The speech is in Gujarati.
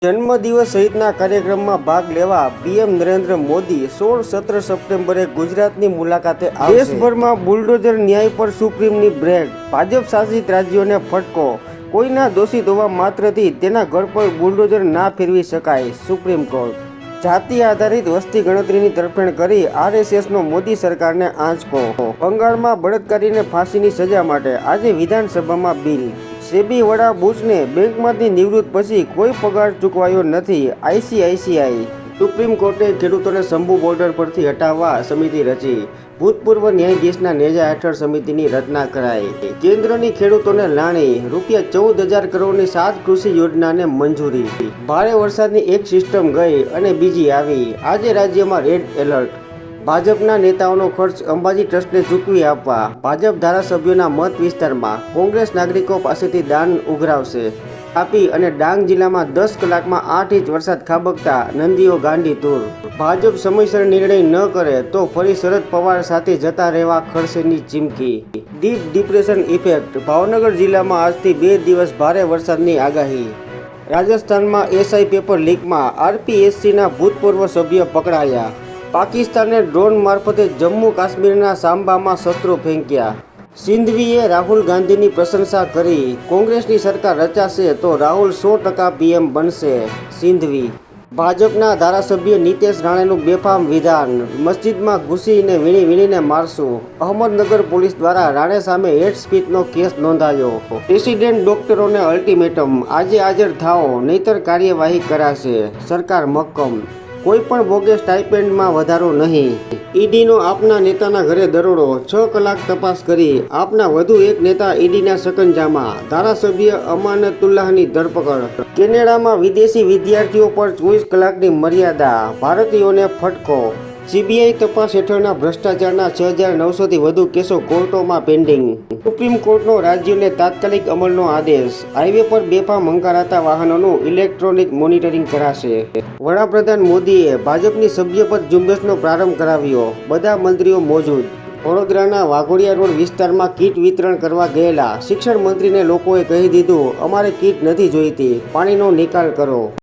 જન્મદિવસ સહિતના કાર્યક્રમમાં ભાગ લેવા પીએમ નરેન્દ્ર મોદી 16-17 સપ્ટેમ્બરે ગુજરાતની મુલાકાતે આવશે। દેશભરમાં બુલડોઝર ન્યાય પર સુપ્રીમની બ્રેક, ભાજપ શાસિત રાજ્યોને ફટકો, કોઈના દોષિત હોવા માત્રથી તેના ઘર પર બુલડોઝર ના ફેરવી શકાય, સુપ્રીમ કોર્ટ। જાતિ આધારિત વસ્તી ગણતરીની તરફેણ કરી આરએસએસનો મોદી સરકારને આંચકો। બંગાળમાં બળાત્કારીને ફાંસીની સજા માટે આજે વિધાનસભામાં બિલ। સેબી વડા બુચને બેંકમાંથી નિવૃત્ત પછી કોઈ પગાર ચૂકવાયો નથી, આઈસીઆઈસીઆઈ। સુપ્રીમ કોર્ટે ખેડૂતોને શંભુ બોર્ડર પરથી હટાવવા સમિતિ રચી, ભૂતપૂર્વ ન્યાયાધીશના નેજા હેઠળ સમિતિની રચના કરાઈ। કેન્દ્રની ખેડૂતોને લાણી, ₹14,000 કરોડની 7 કૃષિ યોજનાને મંજૂરી। ભારે વરસાદની એક સિસ્ટમ ગઈ અને બીજી આવી, આજે રાજ્યમાં રેડ એલર્ટ। ભાજપના નેતાઓનો ખર્ચ અંબાજી ટ્રસ્ટને ચૂકવી આપવા ભાજપ ધારાસભ્યોના મત વિસ્તારમાં કોંગ્રેસ નાગરિકો પાસેથી દાન ઉઘરાવશે। તાપી અને ડાંગ જિલ્લામાં 10 કલાકમાં 8 ઇંચ વરસાદ ખાબકતા નંદીઓ ગાંડી તૂર। ભાજપ સમયસર નિર્ણય ન કરે તો ફરી શરદ પવાર સાથે જતા રહેવા ખડસેની ચીમકી। ડીપ ડિપ્રેશન ઇફેક્ટ, ભાવનગર જિલ્લામાં આજથી 2 દિવસ ભારે વરસાદની આગાહી। રાજસ્થાનમાં એસઆઈ પેપર લીકમાં આરપીએસસીના ભૂતપૂર્વ સભ્ય પકડાયા। પાકિસ્તાને ડ્રોન મારફતે જમ્મુ કાશ્મીરના સાંબામાં શસ્ત્રો ફેંક્યા। સિંધવીએ રાહુલ ગાંધીની પ્રશંસા કરી, કોંગ્રેસની સરકાર રચાશે તો રાહુલ 100% પીએમ બનશે, સિંધવી। ભાજપના ધારાસભ્ય નીતેશ રાણેનું બેફામ વિધાન, મસ્જિદમાં ઘૂસીને વીણીને મારશું। અહમદનગર પોલીસ દ્વારા રાણે સામે હેટ સ્પીચનો કેસ નોંધાયો। રેસિડેન્ટ ડોક્ટરોને અલ્ટિમેટમ, આજે હાજર થાઓ નહીતર કાર્યવાહી કરાશે, સરકાર મક્કમ। કોઈ પણ બોગસ સ્ટાઇપેન્ડમાં વધારો નહીં। ઈડીનો આપના નેતાના ઘરે દરોડો, 6 કલાક તપાસ કરી આપના વધુ એક નેતા ઈડીના સકંજામાં, ધારાસભ્ય અમાનતુલ્લાહની ધરપકડ। કેનેડામાં વિદેશી વિદ્યાર્થીઓ પર 24 કલાકની મર્યાદા, ભારતીયોને ફટકો। સીબીઆઈ તપાસ હેઠળના ભ્રષ્ટાચારના 6,900થી વધુ કેસો કોર્ટોમાં પેન્ડિંગ। સુપ્રીમ કોર્ટનો રાજ્યોને તાત્કાલિક અમલનો આદેશ, હાઈવે પર બેફામ હંકારાતા વાહનોનું ઇલેક્ટ્રોનિક મોનિટરિંગ કરાશે। વડાપ્રધાન મોદીએ ભાજપની સભ્યપદ ઝુંબેશનો પ્રારંભ કરાવ્યો, બધા મંત્રીઓ મોજૂદ। વડોદરાના વાઘોડિયા રોડ વિસ્તારમાં કીટ વિતરણ કરવા ગયેલા શિક્ષણ મંત્રીને લોકોએ કહી દીધું, અમારે કીટ નથી જોઈતી, પાણીનો નિકાલ કરો।